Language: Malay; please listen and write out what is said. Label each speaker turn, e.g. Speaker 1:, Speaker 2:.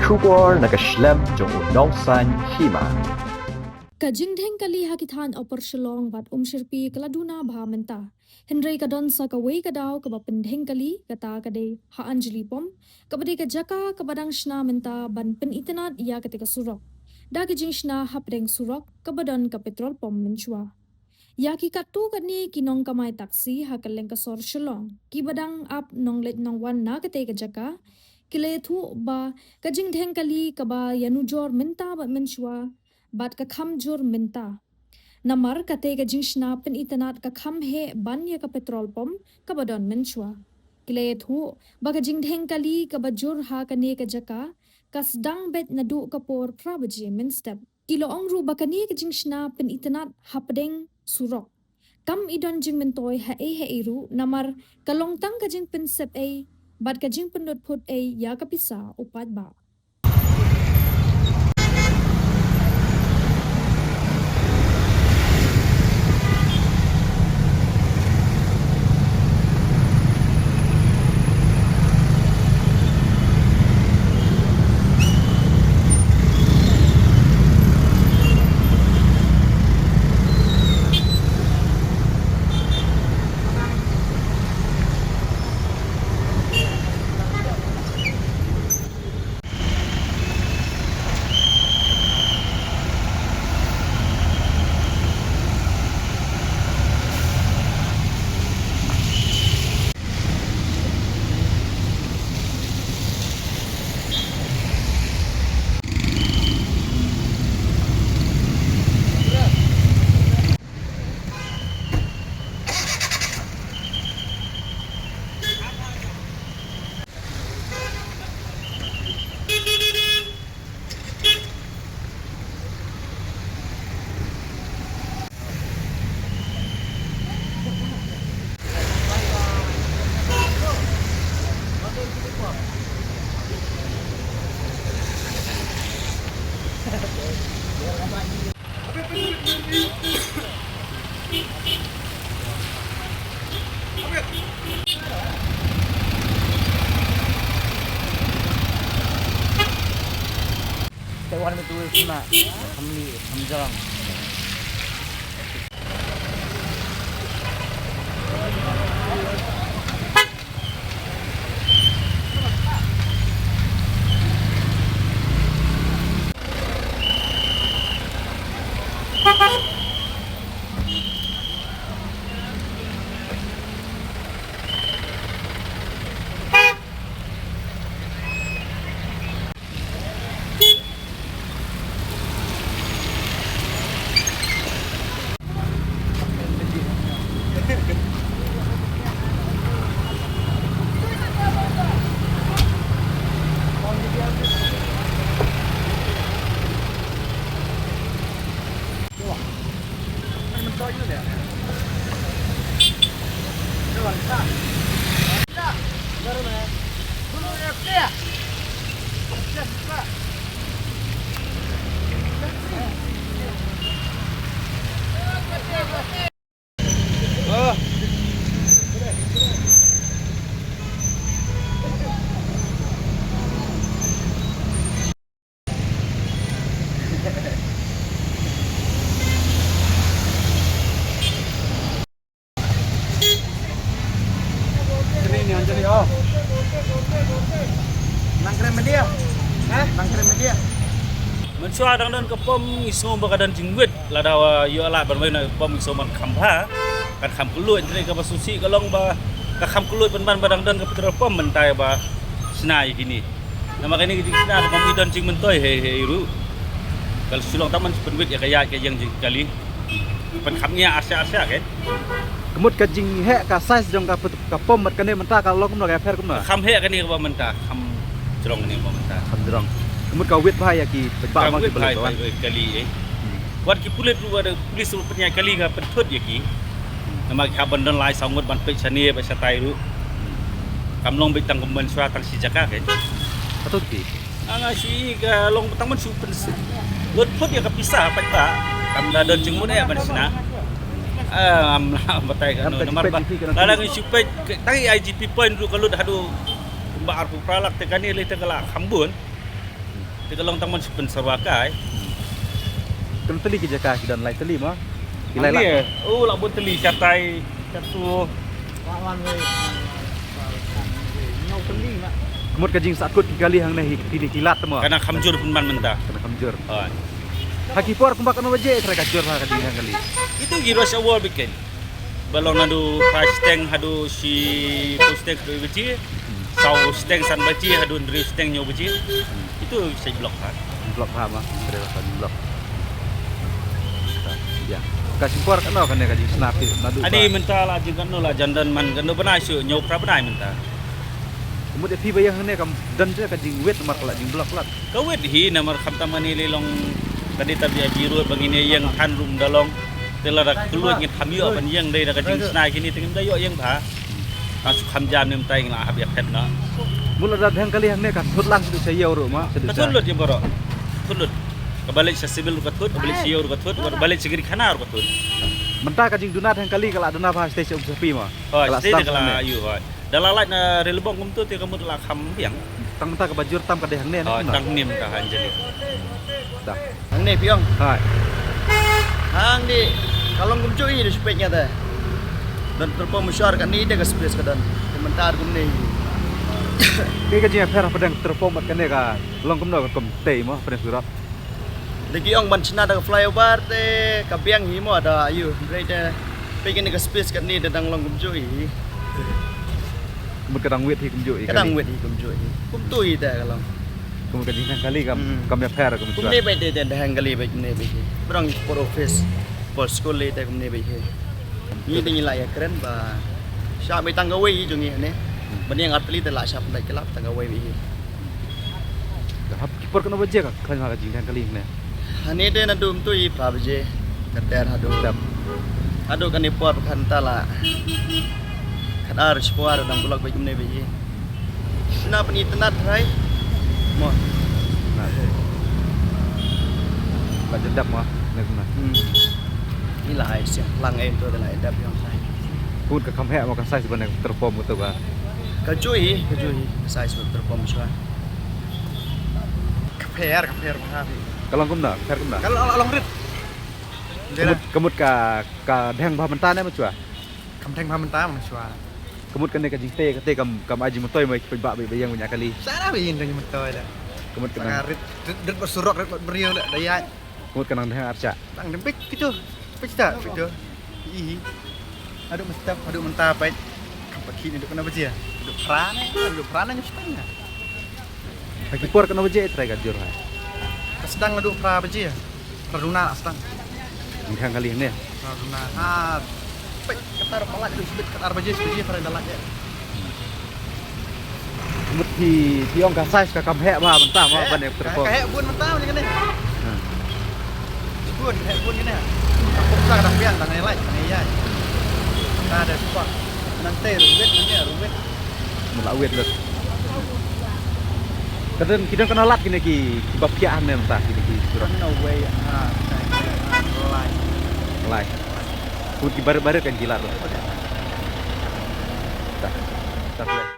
Speaker 1: Shubor nakaslem jong unong san hima.
Speaker 2: Kajingdheng kali hakithan opor shalong bat shirpi kaladuna bhamenta. Henry kadon sa kaway kadaw kabapendheng kali kata kade ha anjali pom kabade ka jaka kabadang shna menta ban pen itanat iya ketika surok. Da kajing shna hapdeng surok kabadon ka petrol pom menchua. Ya ki katu kani kinong kamay taksi hakaleng kasor shalong. Ki badang ap nong let nong wan na kate ka jaka kile thu ba kajingdheng kali kaba yanujor menta bat menchua. Bat ka kham jur minta. Namar kate ka jingshna pen itanat ka kham he ban ya ka petrol pom ka badon menchua. Kile thu ba ka jingdheng kali ka bajur ha ka ne ka jaka kas dang bet nadu ka por prabaji min step. Kilo ongru ba ka ne ka jingshna pen itanat hapdeng surok. Kam idon jing mentoy ha iru namar kalong tang ka jing pen sep bat ka jing pen dot put ya ka pisa upat ba.
Speaker 3: Taiwan itu cuma kami jalan. Nangkrem media, nangkrem media.
Speaker 4: Mensua dang dan kepom isom bakadan jingwit ladawa yo ala ban na pom isom man khamha kan kham kulut jadi ka basusi kalong ba ka kham kulut ban badang dan ka petrol pom mentai ba snai kini nama kini di sina pom idon jing mentoy he iru kal sulong taman penwit ya kaya yang kali pen khamnya asya-asya kan
Speaker 3: Kemut ka jing he ka size jong ka pom mat kane menta ka long no ka fer kumna.
Speaker 4: kham he kani ka menta kham jerong ni ba menta
Speaker 3: Kam drong. Kemut ka wit bahaya ki ba ma ki
Speaker 4: hai
Speaker 3: belo.
Speaker 4: kali wat ki pulit lu ada pulis lu penya kali ka pentut ya ki nama ka bandan lai sangut ban pe chani ba satai ru kam long be tang kemen swa tang si jaka kan
Speaker 3: Atau ki.
Speaker 4: anga si ka long tang man su pen lut put ya ka pisah pa ta kam da don jengmun ya ban sina am batai kan nomor ba kadang si pe tai IGP point ru kalut hadu ba arpu pralak te kani le te kala khambun Ti kalong tang man pen sarwakai.
Speaker 3: Kan teli ke jaka dan lai teli mah. Kilai lah.
Speaker 4: Oh la bon teli catai catu
Speaker 3: Kemut kajing sakut kali hang nahi kini kilat mah.
Speaker 4: kana khamjur pun man mentah.
Speaker 3: Kena kamjur.
Speaker 4: Ha.
Speaker 3: Hakipor kumbak kana waje trai kajur ha kajing hang kali.
Speaker 4: Itu giro awal bikin. Balong nadu pasteng hadu si postek do bici. Sau steng san baci hadu ndri steng nyo baci. Itu saya blok kan.
Speaker 3: Blok ha mah. Trai kajing blok. Ya. Kasipor kana kana kajing snapi nadu.
Speaker 4: Ani mentah la jing kan la jandan man kan do banai su nyo pra banai mentah.
Speaker 3: Kemut fi bayang hang ne kam dan je kajing wet mar kala jing blok lat.
Speaker 4: Kawet hi namar khamta mani lelong tadi tabi biru bangine yang han rum dalong tela rak keluar ngit hamio ban yang dei rak jing snai kini tingim dayo yang ba. Kasu khamjam nem tai ngla hab ya khet na.
Speaker 3: Mula dah hang kali hang ne ka thut lang tu saya ro mah.
Speaker 4: Katulut ya boro. Tulut. Kabalik sa sibil katut, kabalik siyo katut, kabalik sigiri khana katut.
Speaker 3: Mentah kajing dunat hang kali kala dunat ha stasiun sepi mah.
Speaker 4: Oh, stay
Speaker 3: stang
Speaker 4: de kala ayu hoi. Dalalat na relebong kum tu ti kamu la kham piang.
Speaker 3: Tang mentah ke bajur tam kade hang ne.
Speaker 4: Oh, tang nim ka hanjeli.
Speaker 3: Dah.
Speaker 5: Hang ni piong.
Speaker 3: Hai.
Speaker 5: Hang ni kalong kum cuy di speknya teh. Dan terpom musyar kan ni dia ke space ke dan komentar kum ni.
Speaker 3: Ke kajing affair pedang terpomat kan ne ka. Long kum no kum tei mah pedang surat.
Speaker 5: Lagi ong ban cina dah flyover teh kabiang hi mo ada ayu. Berita pengen ke space kan ni dadang long kum cuy.
Speaker 3: Kum kadang wet hi kum jo.
Speaker 5: Kadang wet hi kum cuy. Kum tui teh kalong.
Speaker 3: Kum kajing hang kali kam affair kum
Speaker 5: Kum
Speaker 3: surat.
Speaker 5: ni baik teh hang kali baik ni baik. Berang for office. For school le teh kum ni baik. Ni tinggi lah ya keren ba. Siap baik tanggawai jungi ni. Bani yang atlet teh lah siap baik kelap tanggawai baik.
Speaker 3: Hap kipor kana waje ka kan kajing hang kali ne.
Speaker 5: Hani de na dum tu i prabaje kater hadu
Speaker 3: Dap.
Speaker 5: hadu kan ni por kan tala kadar spuar dang blog bagi mne biji na pani tenat rai mo
Speaker 3: Nah. Baca dap mah ne kuma.
Speaker 5: ni lah ai sia lang em tu adalah edap yang sai
Speaker 3: Pun ka kam he mah ka sai sebenarnya terpom tu ka.
Speaker 5: kajui sai sebab terpom sua kaper ha
Speaker 3: Kalau kum dah, fair kum dah.
Speaker 5: kalau long rit
Speaker 3: Kemut ka dang bah mentah ne macua.
Speaker 5: kam thang pamenta man sua
Speaker 3: Kemut kan ne kajing te kam aji motoi mai pebak bayang banyak kali.
Speaker 5: sana bin dengan mentoi dah
Speaker 3: Kemut kan
Speaker 5: rit bersurok rit beriau dah daya
Speaker 3: kemut kan dang arca.
Speaker 5: Tang dempik gitu. Pik tak gitu. Ih. Aduk mestap, aduk mentah baik. Kampak kini duk kena bejia. Duk prana nya setengah.
Speaker 3: Hakipor kana waje trai kajur ha.
Speaker 5: Sedang aduk pra bejia. Praduna sedang.
Speaker 3: Hang kali ne.
Speaker 5: Praduna. Ha. Pik ketar palak duk sebit ketar bejia pada dalak ya.
Speaker 3: Kemut tiong ka sai ka kam he mah mentah mah ban ek terpom.
Speaker 5: Kayak bun mentah macam ni. Bun, kayak bun ni. Aku tak ada pian tang ai lai, tang ai ya. Ada spot. Nanti ruwet.
Speaker 3: Mula wet lut. Kadang kita kena lat kini ki bab kian ne mentah kini ki surat
Speaker 5: No way. Ha. Lai.
Speaker 3: lai. Pun ki bare-bare kan gila tu. Dah. Dah.